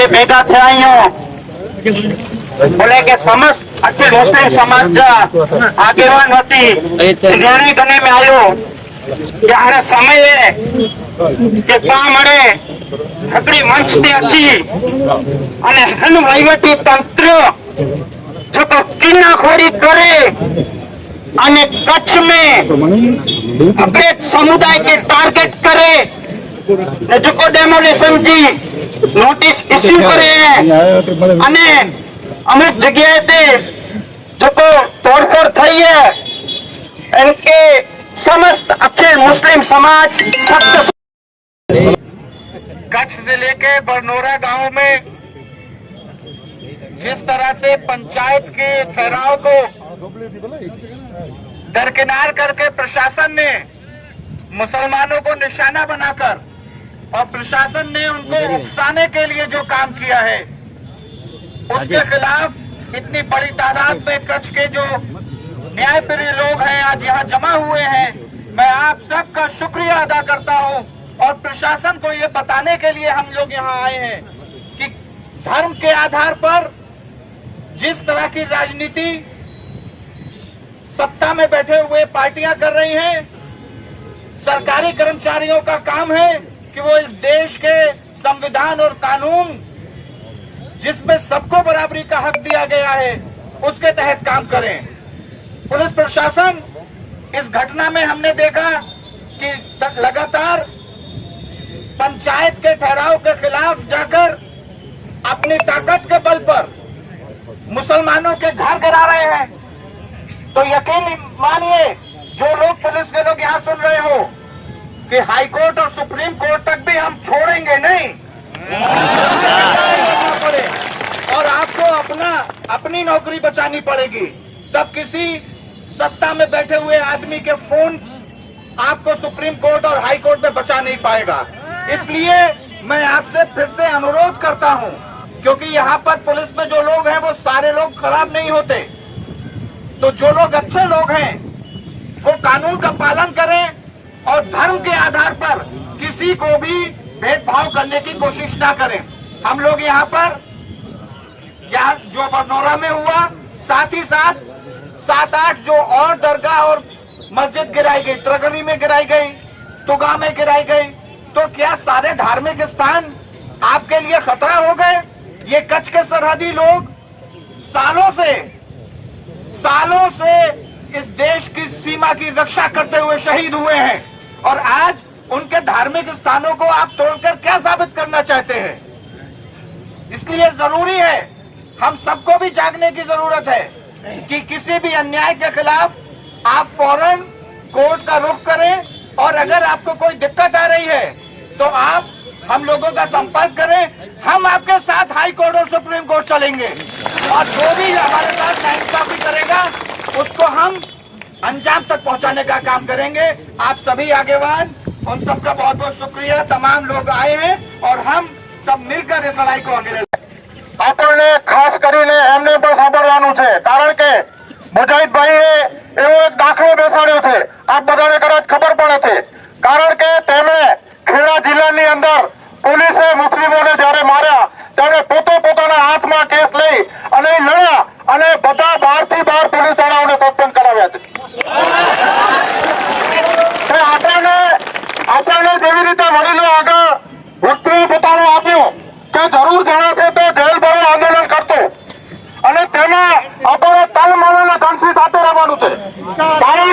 भेगा थे आइयो बोले के समस्त अखिल मुस्लिम समाज आगेवान होती निर्णय करने में आयो कि आने समय है कि पामड़े हकड़ी मंच पे अच्छी अने हन वहीवटी तंत्र जो को किन्नाखोरी करे अने कच्छ में अपने समुदाय के टारगेट करे जो को डेमोलिशन जी नोटिस इश्यू करे हैं अने अमुक जगह पे जो को तोड़फोड़ थई है इनके समस्त अखिल मुस्लिम समाज सख्त कच्छ जिले के बरनोरा गांव में जिस तरह से पंचायत के ठहराव को दरकिनार करके प्रशासन ने मुसलमानों को निशाना बनाकर और प्रशासन ने उनको उकसाने के लिए जो काम किया है उसके खिलाफ इतनी बड़ी तादाद में कच्छ के जो न्यायप्रिय लोग हैं आज यहाँ जमा हुए हैं। मैं आप सबका शुक्रिया अदा करता हूँ और प्रशासन को ये बताने के लिए हम लोग यहाँ आए हैं कि धर्म के आधार पर जिस तरह की राजनीति सत्ता में बैठे हुए पार्टियां कर रही हैं, सरकारी कर्मचारियों का काम है कि वो इस देश के संविधान और कानून जिसमें सबको बराबरी का हक दिया गया है उसके तहत काम करें। पुलिस प्रशासन इस घटना में हमने देखा कि लगातार पंचायत के ठहराव के खिलाफ जाकर अपनी ताकत के बल पर मुसलमानों के घर गिरा रहे हैं। तो यकीन मानिए जो लोग पुलिस के लोग यहाँ सुन रहे हो कि हाई कोर्ट और सुप्रीम कोर्ट तक भी हम छोड़ेंगे नहीं और आपको अपनी नौकरी बचानी पड़ेगी। तब किसी सत्ता में बैठे हुए आदमी के फोन आपको सुप्रीम कोर्ट और हाई कोर्ट में बचा नहीं पाएगा। इसलिए मैं आपसे फिर से अनुरोध करता हूं क्योंकि यहाँ पर पुलिस में जो लोग हैं वो सारे लोग खराब नहीं होते, तो जो लोग अच्छे लोग हैं वो कानून का पालन करें और धर्म के आधार पर किसी को भी भेदभाव करने की कोशिश ना करें। हम लोग यहाँ पर जो बरनौरा में हुआ, साथ ही साथ 7-8 जो और दरगाह और मस्जिद गिराई गई, त्रगली में गिराई गई, तुगा में गिराई गई, तो क्या सारे धार्मिक स्थान आपके लिए खतरा हो गए? ये कच्छ के सरहदी लोग सालों से इस देश की सीमा की रक्षा करते हुए शहीद हुए हैं और आज उनके धार्मिक स्थानों को आप तोड़कर क्या साबित करना चाहते हैं? इसलिए जरूरी है, हम सबको भी जागने की जरूरत है कि किसी भी अन्याय के खिलाफ आप फौरन कोर्ट का रुख करें और अगर आपको कोई दिक्कत आ रही है तो आप हम लोगों का संपर्क करें। हम आपके साथ हाई कोर्ट और सुप्रीम कोर्ट चलेंगे और जो भी हमारे साथ नाइंसाफी करेगा उसको हम अंजाम तक पहुंचाने का काम करेंगे। आप सभी आगेवान, उन सबका बहुत बहुत शुक्रिया। तमाम लोग आए हैं और हम सब मिलकर इस लड़ाई को आगे ले આપણને ખાસ કરીને એમને પણ સાંભળવાનું છે કારણ કે મુજાહિદભાઈએ એવો એક દાખલો બેસાડ્યો છે, આપ બધાને કદાચ ખબર પણ હશે, કારણ કે તેમણે ખેડા જિલ્લાની અંદર પોલીસે મુસ્લિમોને જ્યારે માર્યા ત્યારે પોતાના હાથમાં કેસ લઈ અને લડ્યા અને બધા 12 થી 12 પોલીસ વાળાઓને સસ્પેન્ડ કરાવ્યા છે। આપણને જેવી રીતે વડીલો આગળ વક્તવ્ય પોતાનું આપ્યું કે જરૂર જણાશે તો જેલ ભરો આંદોલન કરતો અને તેમાં આપણે તન મન અને ધનથી સાથે રહેવાનું છે કારણ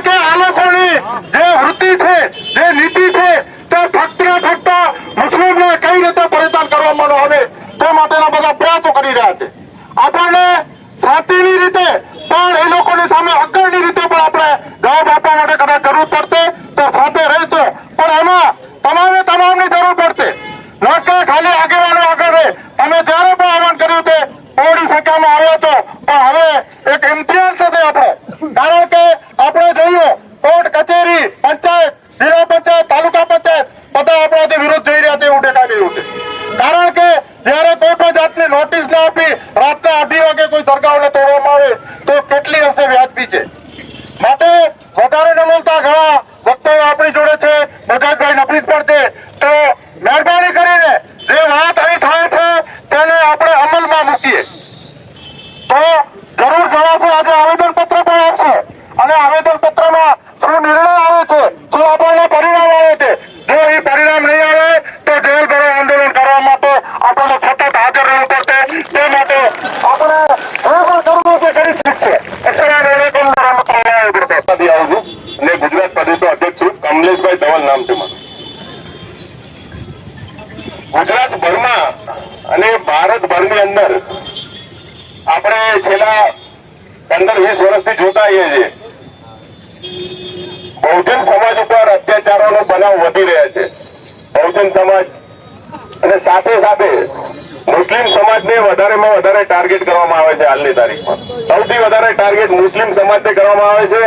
કે આ લોકોની જે વૃત્તિ છે, જે નીતિ છે તે ફક્ત મુસ્લિમને કઈ રીતે પરેશાન કરવામાં આવે તે માટેના બધા પ્રયાસો કરી રહ્યા છે। આપણને શાંતિની રીતે પણ એ લોકોની સામે અગ્રણી રીતે પણ આપણે જવાબ આપવા માટે કદાચ જરૂર પડશે તો સાથે રહીશું, પણ એમાં તમામની જરૂર પડશે। ન કે ખાલી આગેવાનો આગળ રહે। તમે જ્યારે પણ આહવાન કર્યું તે બહોળી સંખ્યામાં આવ્યા છો, પણ હવે એક ઇમ્તિહાન સાથે આપણે ગુજરાતભરમાં અને ભારતભરની અંદર આપણે છેલ્લા 15-20 વર્ષથી જોતા આવીએ છીએ બહુજન સમાજ ઉપર અત્યાચારોનો બનાવ વધી રહ્યા છે. બહુજન સમાજ અને સાથે સાથે મુસ્લિમ સમાજને વધારેમાં વધારે ટાર્ગેટ કરવામાં આવે છે. હાલની તારીખમાં સૌથી વધારે ટાર્ગેટ મુસ્લિમ સમાજને કરવામાં આવે છે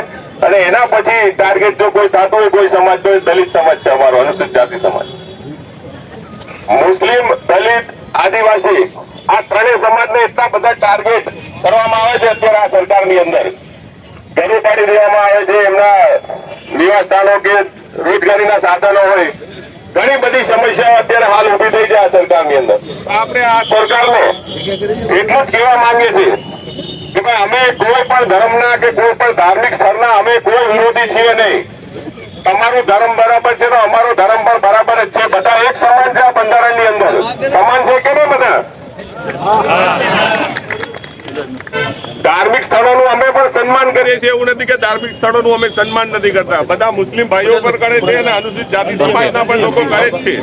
અને એના પછી ટાર્ગેટ જો કોઈ થતું હોય કોઈ સમાજ તો દલિત સમાજ છે, અમારો અનુસૂચિત જાતિ સમાજ. મુસ્લિમ, દલિત, આદિવાસી આ ત્રણેય સમાજને એટલા બધા ટાર્ગેટ કરવામાં આવે છે અત્યારે આ સરકારની અંદર. ઘરે પાડી દેવામાં આવે છે, એમના નિવાસ સ્થાનો કે રોજગારીના સાધનો હોય, ઘણી બધી સમસ્યાઓ અત્યારે હાલ ઉભી થઈ છે આ સરકારની અંદર. આપણે આ સરકારને એટલું જ કહેવા માંગીએ છીએ કે ભાઈ અમે કોઈ પણ ધર્મના કે કોઈ પણ ધાર્મિક સ્થળના અમે કોઈ વિરોધી છીએ નહીં. તમારું ધર્મ બરાબર છે તો અમારો ધર્મ પણ બરાબર જ છે. બધા એક સમાન છે આ બંધારણની અંદર. સમાન છે કે નહીં બધા? ધાર્મિક સ્થળોનું અમે પણ સન્માન કરીએ છીએ. એવું નથી કે ધાર્મિક સ્થળોનું અમે સન્માન નથી કરતા. બધા મુસ્લિમ ભાઈઓ પણ કરે છે અને અનુસૂચિત જાતિ સમાજના પણ લોકો કરે જ છે.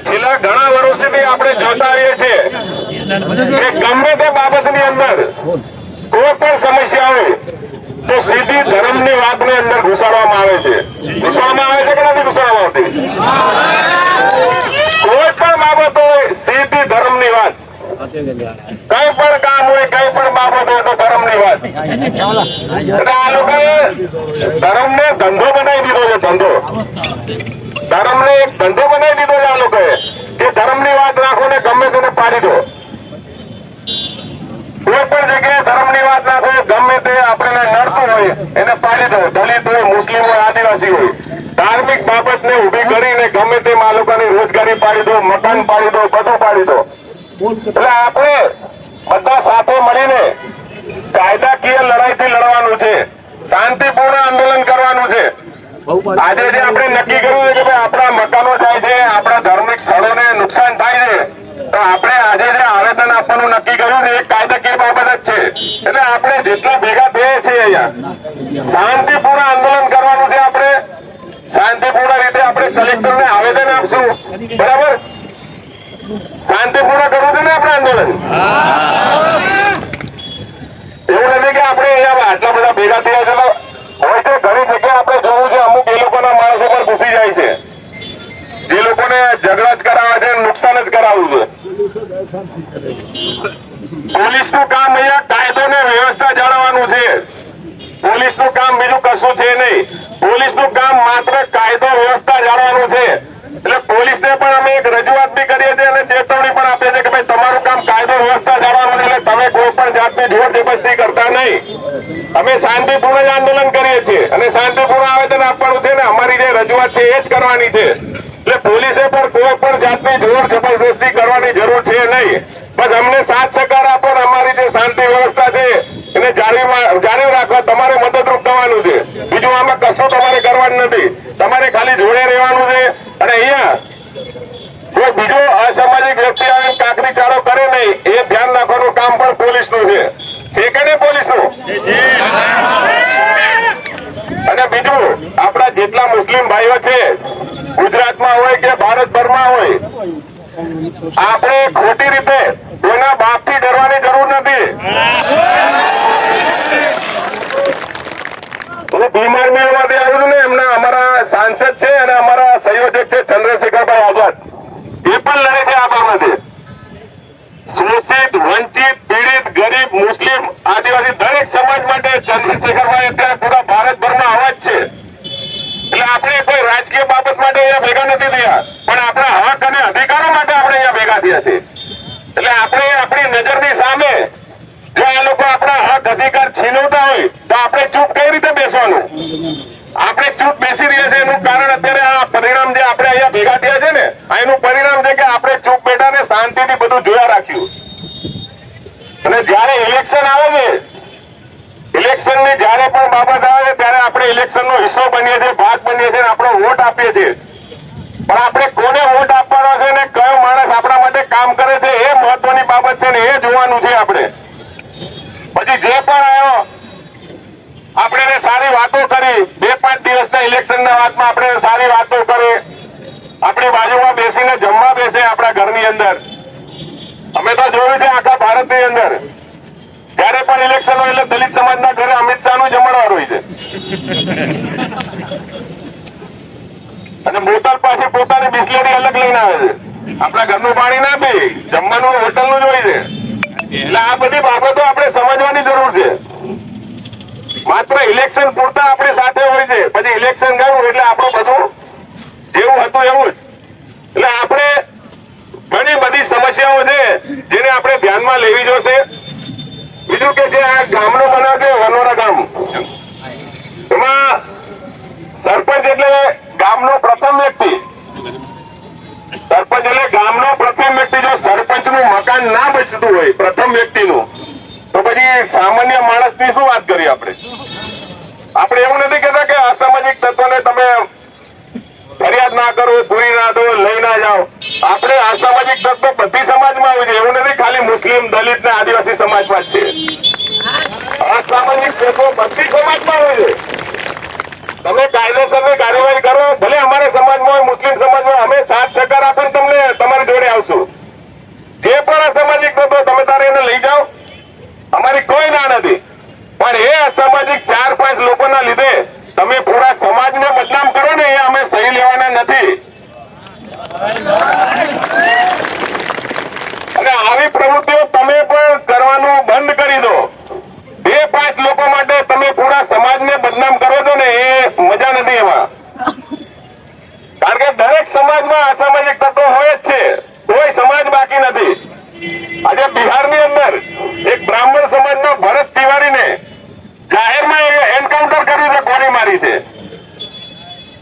છેલ્લા ઘણા વર્ષોથી આપણે જોતા આવીએ છીએ કે ગમે તે બાબતની અંદર કોઈ પણ સમસ્યા હોય તો સીધી ધર્મની વાતની અંદર ઘુસાડવામાં આવે છે. ઘુસાડવામાં આવે છે કે નથી ઘુસાડવામાં આવતી? કોઈ પણ બાબત હોય સીધી ધર્મની વાત. કઈ પણ કામ હોય, કઈ પણ બાબત હોય તો ધર્મની વાત. એટલે આ લોકોએ ધર્મને ધંધો બનાવી દીધો છે. ધંધો, ધર્મને એક ધંધો બનાવી દીધો છે આ લોકોએ કે ધર્મની વાત રાખો ને ગમે તેને પાડી દો. કોઈ પણ જગ્યાએ ધર્મની વાત રાખો, ગમે તે આપણને નડતું હોય એને પાડી દો. દલિત હોય, મુસ્લિમ હોય, આદિવાસી હોય, ધાર્મિક બાબતને ઉભી કરીને ગમે તેમ આ લોકોની રોજગારી પાડી દો, મકાન પાડી દો, બધું પાડી દો. એટલે આપણે બધા સાથે મળીને કાયદાકીય લડાઈથી લડવાનું છે, શાંતિપૂર્ણ આંદોલન કરવાનું છે. આજે જે આપણે નક્કી કર્યું છે કે ભાઈ આપણા મકાનો જાય છે, આપણા ધાર્મિક સ્થળોને નુકસાન થાય છે, તો આપણે આજે જે આવેદન આપવાનું નક્કી કર્યું છે એ કાયદાકીય બાબત જ છે. એટલે આપણે જેટલા ભેગા થઈએ છીએ અહીંયા શાંતિપૂર્ણ આંદોલન કરવાનું છે. આપણે શાંતિપૂર્ણ રીતે આપણે કલેક્ટરને આવેદન આપશું. બરાબર? શાંતિપૂર્ણ કરવું છે ને આપણે આંદોલન? એવું નથી કે આપણે અહીંયા આટલા બધા ભેગા થયા છે. હોય છે ઘણી જગ્યાએ આપણે જોવું છે અમુક એ લોકોના માણસો પર ઘૂસી જાય છે, જે લોકોને ઝઘડા જ કરાવે છે, નુકસાન જ કરાવવું છે. પોલીસનું કામ અહીંયા કાયદો ને વ્યવસ્થા જાળવવાનું છે. પોલીસનું કામ બીજું કશું છે નહીં. પોલીસનું કામ માત્ર કાયદો વ્યવસ્થા જાળવવાનું છે. એટલે પોલીસને પણ અમે એક રજૂઆત બી કરીએ છીએ અને ચેતવણી પણ આપીએ છીએ કે ભાઈ તમારું કામ કાયદો વ્યવસ્થા જાળવવાનું છે. એટલે તમે કોઈ પણ જાતની જોર જબરદસ્તી કરતા નહીં. અમે શાંતિપૂર્ણ આંદોલન કરીએ છીએ અને શાંતિપૂર્ણ આવેદન આપવાનું છે ને અમારી જે રજૂઆત છે એ જ કરવાની છે. એટલે પોલીસે પણ કોઈ પણ જાતની જોર જબરદસ્તી કરવાની જરૂર છે નહીં. બસ અમને સાથ સહકાર આપો ને અમારી જે શાંતિ વ્યવસ્થા છે એને જાળવી રાખવા તમારે મદદરૂપ થવાનું છે. બીજું આમાં કશું તમારે કરવાનું નથી. તમારે ખાલી જોડે રહેવાનું છે. અને અહીંયા કોઈ બીજો અસામાજિક વ્યક્તિ આવીને કાકરી ચાળો કરે નહીં એ ધ્યાન રાખવાનું કામ પણ પોલીસનું છે. છે કે નહીં પોલીસનું? અને બીજું આપણા જેટલા મુસ્લિમ ભાઈઓ છે ગુજરાતમાં હોય કે ભારતભરમાં હોય, આપણે ખોટી રીતે કોઈના બાપથી ડરવાની જરૂર નથી. હું બીમાર મેળવવાથી આવ્યું છું ને એમના અમારા સાંસદ છે અને અમારા સંયોજક છે ચંદ્રશેખરભાઈ આઝાદ, એ પણ લડે છે આ બાબતે. શોષિત, વંચિત, પીડિત, ગરીબ, મુસ્લિમ, આદિવાસી દરેક સમાજ માટે ચંદ્રશેખરભાઈ અત્યારે પૂરા ભારતભરમાં અવાજ છે. એટલે આપણે કોઈ રાજકીય બાબત માટે અહીંયા ભેગા નથી થયા, પણ આપણા હક અને અધિકારો માટે આપણે અહીંયા ભેગા થયા છે. એટલે આપણે આપણી નજરની સામે જો આ લોકો આપણા હક અધિકાર છીનવતા હોય તો આપણે ચૂપ કઈ રીતે બેસવાનું? આપણે ચૂપ બેસી રહ્યા છે એનું કારણ અત્યારે આ પરિણામ જે આપણે અહીંયા ભેગા થયા છે ને એનું પરિણામ છે કે આપણે ચૂપ બેઠા ને શાંતિથી બધું જોયા રાખ્યું. અને જયારે ઇલેક્શન આવે છે, ઇલેક્શન ની જયારે પણ બાબત આવે છે ત્યારે આપણે ઇલેક્શન નો હિસ્સો બનીએ છીએ, ભાગ બનીએ છીએ, આપણો વોટ આપીએ છીએ. પણ આપણે કોને વોટ આપવાનો છે ને કયો માણસ આપણા માટે કામ કરે છે એ મહત્વની બાબત છે ને એ જોવાનું છે આપણે. પછી જે પણ આવ્યો આપણે ઇલેક્શનના વાતમાં આપણે સારી વાતો કરે, આપણી બાજુમાં બેસીને જમવા બેસે આપણા ઘરની અંદર. અમે તો જોયું છે આખા ભારતની અંદર જ્યારે પણ ઇલેક્શન હોય એટલે દલિત સમાજના ઘરે અમિત શાહનું જમણવાર હોય છે અને બોટલ પાછી પોતાની બિસ્લેરી અલગ લઈને આવે છે. આપણા ઘરનું પાણી ના પી, જમવાનું હોટલનું જ હોય છે. એટલે આ બધી બાબતો આપણે સમજવાની જરૂર છે. માત્ર ઇલેક્શન પૂરતા આપણી સાથે હોય છે, પછી ઇલેક્શન ગયું એટલે આપણું બધું જેવું હતું એવું જ. એટલે આપણે ઘણી બધી સમસ્યાઓ છે જેને આપણે ધ્યાનમાં લેવી જોશે. બીજું કે જે આ ગામનો બનાવ છે વનોરા ગામ, એમાં સરપંચ એટલે ગામનો પ્રથમ વ્યક્તિ. સરપંચ એટલે ગામનો પ્રથમ વ્યક્તિ. જો સરપંચનું મકાન ના બચતું હોય પ્રથમ વ્યક્તિનું, તો પછી સામાન્ય માણસની શું વાત કરીએ આપણે. આપણે એવું નથી કહેતા કે અસામાજિક તત્વોને તમે ફરિયાદ ના કરો, પૂરી ના દો, લઈ ના જાઓ. આપણે અસામાજિક તત્વો બધી સમાજમાં હોય છે, એવું નથી ખાલી મુસ્લિમ, દલિત ને આદિવાસી સમાજમાં જ છે. અસામાજિક તત્વો બધી સમાજમાં હોય છે. તમે કાયદેસરની કાર્યવાહી કરો, ભલે અમારા સમાજમાં હોય, મુસ્લિમ સમાજમાં, અમે સાથ સહકાર આપીને તમને તમારી જોડે આવશું. જે પણ અસામાજિક તત્વો તમે તારે એને લઈ જાઓ, અમારી કોઈ ના નથી. પણ એ અસામાજિક 4-5 લોકોના લીધે તમે પૂરા સમાજને બદનામ કરો ને, એ અમે સહી લેવાના નથી. અને આવી પ્રવૃત્તિઓ તમે પણ કરવાનું બંધ કરી દો. 2-5 લોકો માટે તમે પૂરા સમાજને બદનામ કરો છો ને, એ મજા નથી એમાં. કારણ કે દરેક સમાજમાં અસામાજિક તત્વો હોય જ છે, કોઈ સમાજ બાકી નથી. આજે બિહારની અંદર એક બ્રાહ્મણ સમાજના ભરત તિવારીને જાહેરમાં એન્કાઉન્ટર કર્યું છે, ગોળી મારી છે.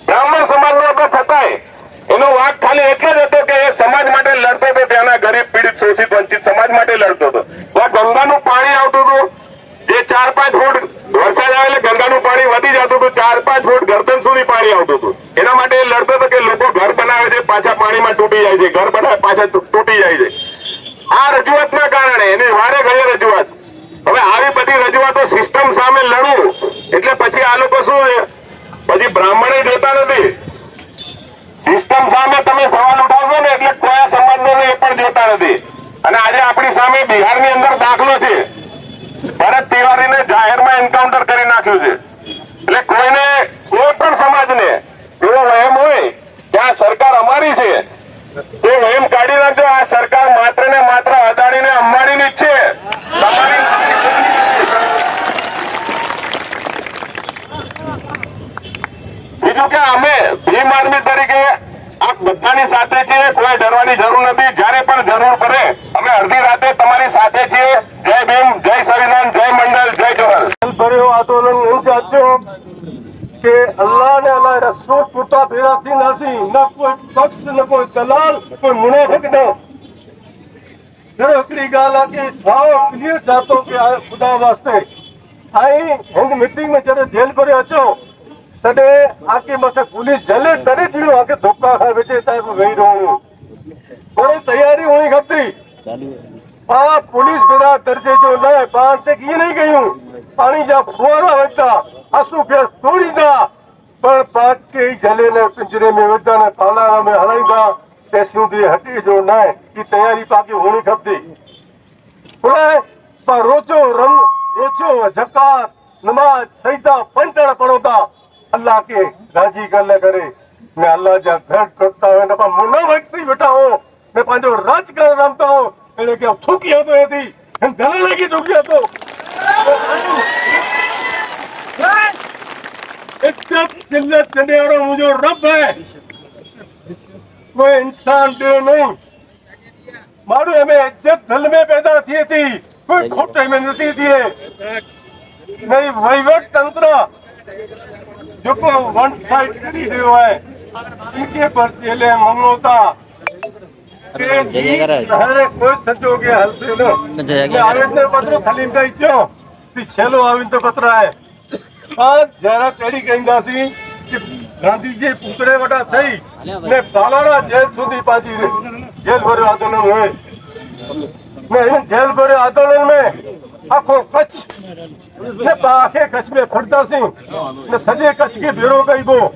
બ્રાહ્મણ સમાજનો હતો છતાંય એનો વાંક ખાલી એટલે જ હતો કે એ સમાજ માટે લડતો હતો, ત્યાંના ગરીબ, પીડિત, શોષિત, વંચિત સમાજ માટે લડતો હતો. ગંગાનું પાણી આવતું હતું, જે 4-5 ફૂટ વરસાદ આવે એટલે ગંગાનું પાણી વધી જતું હતું, 4-5 ફૂટ ગરદન સુધી પાણી આવતું હતું. એના માટે એ લડતો હતો કે લોકો ઘર બનાવે છે, પાછા પાણીમાં તૂટી જાય છે, ઘર બનાવે પાછા તૂટી જાય છે. આ રજૂઆતના કારણે એની વારે ઘડીએ રજૂઆત. હવે આવી બધી રજૂઆતો સિસ્ટમ સામે લડવું એટલે પછી આ લોકો શું છે, પછી બ્રાહ્મણે જોતા નથી. સિસ્ટમ સામે તમે સવાલ ઉઠાવશો ને એટલે કયા સમાજનો એ પણ જોતા નથી. અને આજે આપણી સામે બિહારની અંદર દાખલો છે, ભરત તિવારીને જાહેરમાં એન્કાઉન્ટર કરી નાખ્યું છે. એટલે કોઈને, કોઈ પણ સમાજને એવો વહેમ હોય કે આ સરકાર અમારી છે, તો વહેમ કાઢી નાખજો. આ સરકાર માત્ર ને માત્ર અદાણી ને અંબાણીની જ છે, તમારી. બીજું કે અમે ભીમ આર્મી તરીકે આપ બધાની સાથે છીએ, કોઈ ડરવાની જરૂર નથી. જ્યારે પણ જરૂર પડે અમે અડધી રાતે તમારી સાથે છીએ. જય ભીમ, જય સંવિધાન, જય મંડળ, જય જોહર. ભર્યો આંદોલન એમ સાચો કે અલ્લાહ ને અલ્લાહ રસૂલ પૂરતા ભેરાથી નથી, ન કોઈ પક્ષ, ન કોઈ દલાલ, કોઈ મુનાફિક ન. ત્યારે हिकिड़ी ॻाल्हि आहे की छा क्लियर छा थो की ख़ुदा वास्ते ऐं हिन मीटिंग में जॾहिं जेल भरे अचो तॾहिं आके मथे पुलिस झले तॾहिं थींदो आहे की धोखा खां विच ताईं वेही रहूं. थोरी तयारी हुअणी खपंदी. पाण पुलिस बिना दर्जे जो न, पाण से कीअं नहीं कयूं, पाणी जा फुआरा वधता, आसूं गैस तोड़ींदा, पर पाण खे झले न पिंजरे में विझंदा न पालारा में हलाईंदा, तेसियूं बि हटी जो न आहे. ही तयारी पाके हुअणी खपंदी. पर रोज़ो ज़कात, नमाज, सजदा, पंजण पढ़ो था अल्लाह के राजी कर करे. मैं अल्लाह जा घर करता हूँ, न मुनाफिक थी बैठा हो, मैं पंहिंजो राजकारण रमता हूँ. એને કે થૂકી હતો એથી એમ દલાલે કી થૂકી હતો. इज्जत जिल्लत देने वाला मुझे रब है, कोई इंसान दे नहीं. मारू हमें इज्जत दिल में पैदा थी थी, कोई खोटे में नहीं थी. नहीं वहीवट तंत्र जो को वन साइड करी रहो है, इनके पर चले मनो था कोई संजोग हल से न आवेदन पत्र सलीम भाई चो छेलो आवेदन पत्र है. जरा कड़ी कहंदासी कि गांधी जी पुतरे वटा थई ने पालारा जेल सुधी पाजी जेल भरे आंदोलन हुए. मैं जेल भरे आंदोलन में આખો કચ્છ ને આખે કચ્છ में ફરતા સી ને સજે કચ્છ કે ભેરો ગઈ ગો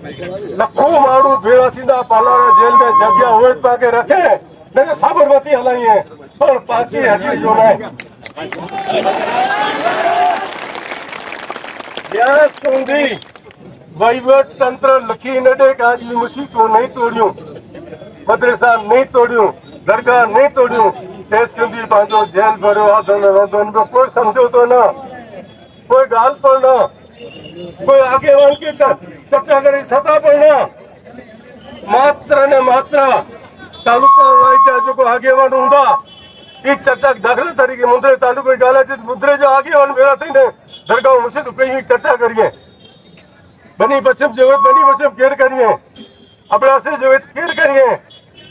લખો મારું ભેળા થીંદા પાલારા જેલ में જગ્યા હોય પાકે રખે ને સાબરમતી હલાઈએ પણ પાકી હજી જો નહીં જ્યાં સુધી વહીવટ તંત્ર લખી ન દે કે આજ મસ્જિદો નહીં તોડ્યું મદ્રસા નહીં તોડ્યું દરગાહ નહીં તોડ્યું તે સુધી પાંચો જેલ ભર્યો આંદોલન કોઈ સમજોતો ન કોઈ ગાલ પણ ન કોઈ આગેવાન કે ચર્ચા કરી છતાં પણ ન માત્ર ને માત્ર તાલુકા વાઇઝ જો આગેવાન ઊંધા એ ચર્ચા દાખલા તરીકે મુંદ્રે તાલુકા ગાલાજી મુદ્રે જો આગેવાન ભેગા થઈને દરગાહ મસ્જિદ કઈ ચર્ચા કરીએ બની પશ્ચિમ જેવો બની પશ્ચિમ કેર કરીએ અબડાસે જેવો કેર કરીએ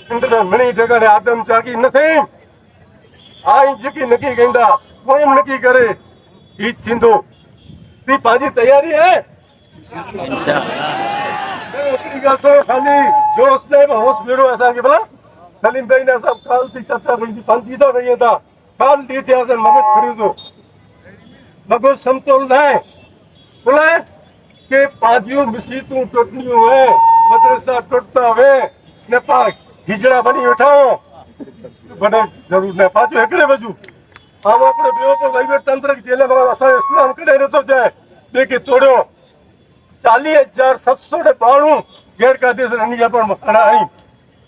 ઇન્દ્ર મણી ઠેકાણે આદમ ચાકી નથી આ જકી નક્કી ગંદા કોઈ એમ નક્કી કરે ઈ ચિંદો તી પાજી તૈયારી હે ખાલી જોશ ને હોશ મેળો ऐसा કે ભલા સલીમ ભાઈ ને સાહેબ કાલ થી ચર્ચા કરી પાંચી તો રહી હતા કાલ દી થયા છે મગજ ફર્યું તો મગજ સમતોલ નહીં બોલે કે પાજ્યું મસ્જિદું ટૂટન્યું હે મદ્રસા ટૂટતા હવે ને પાક હિજડા બની બેઠા બને જરૂર ને પાછું એકડે બાજુ આમ આપણે બેવો તો વહીવટ તંત્ર જેલે અસાં ઇસ્લામ કડે નતો જાય બે કે તોડ્યો 40,792 ગેરકાયદેસર અન્ય પણ મકાના અહીં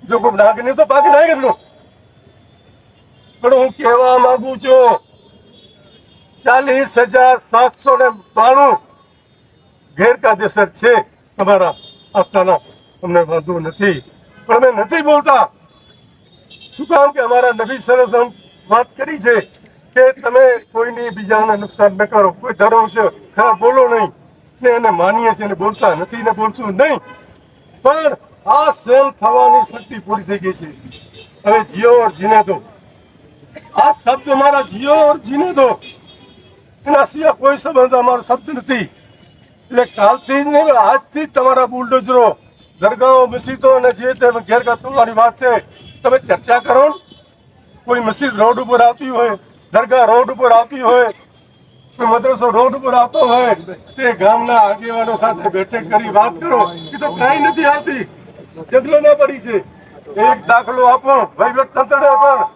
જો કોઈ નાગને તો બાકી નહીં કેટલું પણ હું કહેવા માંગુ છું 40,792 ગેરકાયદેસર છે તમારા આસ્થાના અમને વાંધો નથી પણ અમે નથી બોલતા શું કામ કે અમારા નબી સલમ વાત કરી છે કે તમે કોઈની બીજાને નુકસાન ન કરો કોઈ ધર્મ છે ખરાબ બોલો નહીં ને એને માનીએ છીએ ને બોલતા નથી ને બોલશું નહીં પણ આ સહન થવાની શક્તિ પૂરી થઈ ગઈ છે હવે જીઓ ઓર જીને દો આ શબ્દ અમારા જીઓ ઓર જીને દો એના સિવાય કોઈ સંબંધ અમારો શબ્દ નથી એટલે કાલથી જ નહીં આજથી જ તમારા બુલડોઝરો દરગાહો મસ્જિદો અને જે તે ગેરકાયદે તોડવાની વાત છે તમે ચર્ચા કરો કોઈ મસ્જિદ રોડ ઉપર આવતી હોય દરગાહ રોડ ઉપર આવતી હોય કોઈ મદ્રસો રોડ ઉપર આવતો હોય તે ગામના આગેવાનો સાથે બેઠક કરી વાત કરો એ તો કઈ નથી આવતી જગલો ના પડી છે એક દાખલો આપો વહીવટ તંત્રને પણ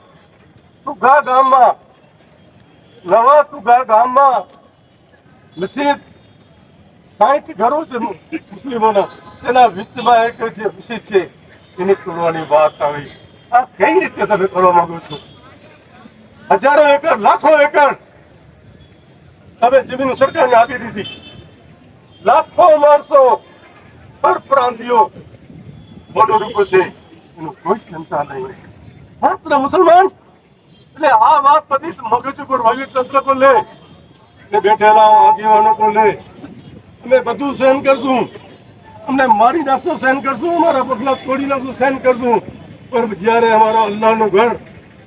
તુગા ગામમાં નવા તુગા ગામમાં મસ્જિદ 60 ઘરો છે મુસ્લિમોના તેના વિચમાં એક જે મસ્જિદ છે એની તોડવાની વાત આવી આ કઈ રીતે તમે કરવા માંગો છો હજારો એકર લાખો એકર તમે જમીન સરકારને આપી દીધી લાખો માણસો પરપ્રાંતિયો મોટો રૂપો છે એનું કોઈ ચિંતા નહીં માત્ર મુસલમાન એટલે આ વાત બધી મગજ ઉપર વહીવટ તંત્ર પર લે ને બેઠેલા આગેવાનો પર લે અમે બધું સહન કરશું અમને મારી નાખશો સહન કરશું અમારા પગલા તોડી નાખશું સહન કરશું પણ જયારે અમારા અલ્લાહનું ઘર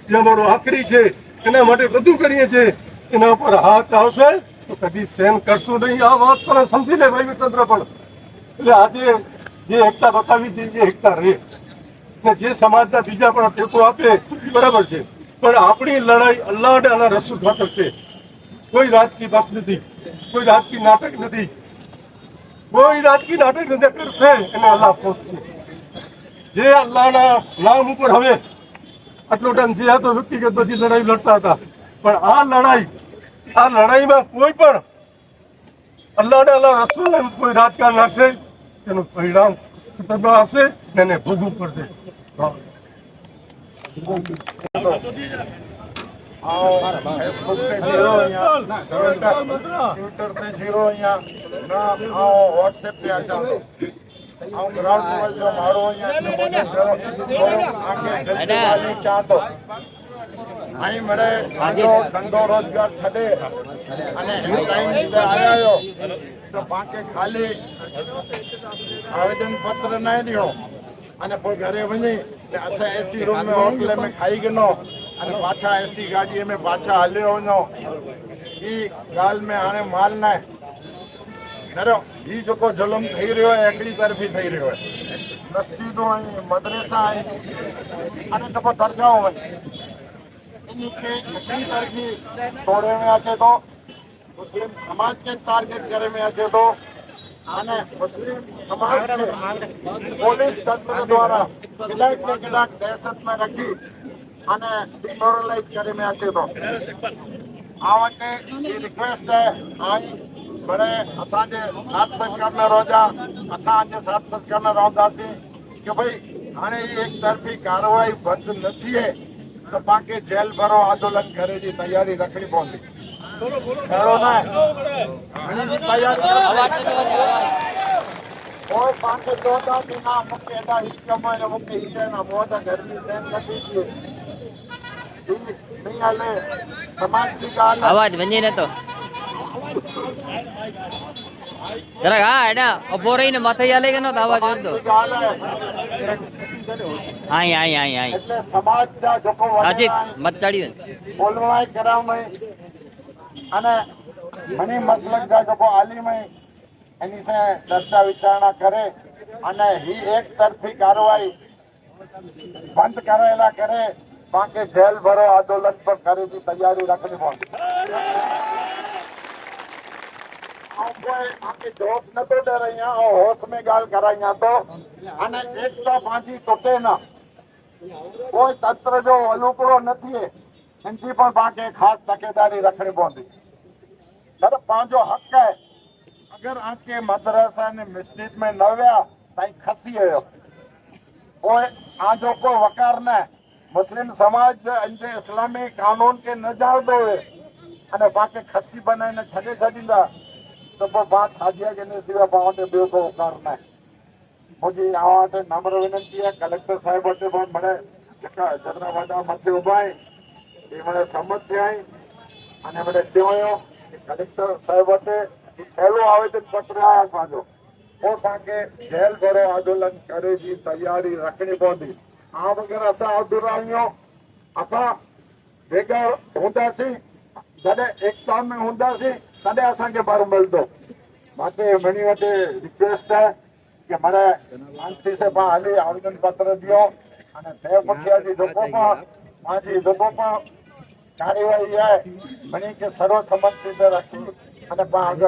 જે અમારું આખરી છે એના માટે બધું કરીએ છીએ એના ઉપર હાથ આવશે તો કદી સહન કરશું નહીં આ વાત તમે સમજી લે વહીવટ તંત્ર પણ એટલે આજે જે એકતા બતાવી છે એ એકતા રહે ને જે સમાજના બીજા પણ ટેકો આપે બરાબર છે પણ આપણી લડાઈ અલ્લાહ અને અલ્લાહ રસૂલ ખાતર છે કોઈ રાજકીય પક્ષ નથી કોઈ રાજકીય નાટક નથી કોઈ રાજકીય નાટક નથી કરશે એને અલ્લાહ પહોંચશે જે અલ્લાહના નામ ઉપર હવે આટલો ટાઈમ જે હતો વ્યક્તિગત બધી લડાઈ લડતા હતા પણ આ લડાઈમાં કોઈ પણ અલ્લાહ અને અલ્લાહ રસૂલ કોઈ રાજકારણ નાખશે તેનું પરિણામ ખતરનાક હશે ને એને ભોગવવું પડશે फेसबुक ते जीरो ट्विटर ते जीरो ना व्हाट्सएप ते अचा ग्राउंड लेवल जो मारो आगे चाहतो आई मरे जो धंधो रोजगार छे अने टाइम से आया तो बाकी खाली आवेदन पत्र नहीं दियो અને કોઈ ઘરે વञी असां एसी रूम में होटल में खाई गनो અને પાછા एसी गाड़ी में पाछा हलियो वञो ई ॻाल्हि में हाणे माल न आहे नरो ही जेको जुल्म थी रहियो आहे हिकिड़ी तरफ़ी थी रहियो आहे मस्जिदूं ऐं मदरसा ऐं हाणे जेको दरगाहूं आहिनि अपनी के अपनी तरफी तोड़े में आके तो मुस्लिम समाज के टारगेट करे में आके तो आने मुस्लिम समाज के पुलिस तंत्र द्वारा किलाक के किलाक दहशत में रखी आने डिमोरलाइज करे में आके तो आवटे ये रिक्वेस्ट है आई बड़े असांजे साथ सरकार में रोजा असांजे साथ सरकार में रहंदासी कि भाई हाणे एक तरफी कार्रवाई बंद न थिए तो पाके जेल भरो आंदोलन करे जी तैयारी रखनी पवंदी खैरो ना हाणे जी तैयारी और पाके चौथा कि ना मुके एडा ही कम है मुके ही है ना बहुत गर्मी सहन नथी थी नहीं हले समाज की गाल अवाज वञे नथो જરાક હા એડા ઉભો રહીને માથે હાલે કે ન તો અવાજ વધતો गाल है આઈ આઈ આઈ આઈ એટલે સમાજ જા જોકો સાજી મત ચાડી બોલવાય કરાવમાં અને ઘણી મસલક જા જોકો આલીમય એની સે ચર્ચા વિચારણા કરે અને ही एक तरफी कार्रवाई बंद करेला करे बाकी जेल भरो आंदोलन पर करे की तैयारी रखनी पड़ती आपके जोश न तो डर रही और होश में गाल कराई तो અને એક તો પાછી તૂટે ના કોઈ તંત્ર જો અલુકડો નથી એનથી પણ બાકી ખાસ તકેદારી રખણી પવंदी सर पंहिंजो हक़ है अगर आके मदरसा ने मस्जिद में न विया ताईं खसी हुयो पोइ आजो को वकार न मुस्लिम समाज जे इस्लामी कानून के न ॼाणंदो हुए अने बाकी खसी बनाईने छॾे छॾींदा तो पोइ पाण छाजे के न सिवा पाण वटि ॿियो को वकार न मुझे आवा वटि नम्र विनंती है कलेक्टर साहिब वटि पण मणे जेका जतरा वॾा मथे उभा आहिनि એ મને સંમત થયા અને મને ચયો કે કલેક્ટર સાહેબ વટે પહેલો આવેદન પત્ર આયા असांजो पोइ तव्हांखे जेल भरो आंदोलन करे जी तयारी रखणी पवंदी आ वग़ैरह असां अधूरा आहियूं असां भेगा हूंदासीं जॾहिं एकता में हूंदासीं तॾहिं असांखे बर मिलंदो मूंखे मणी वटि रिक्वेस्ट है कि मणे शांति से पाण हली आवेदन पत्र ॾियो અને તે પક્ષી લોકો પણ माझी લોકો પણ કાર્યવાહી है मणी के सर्वसम्मत રીતે રાખી અને પણ આગળ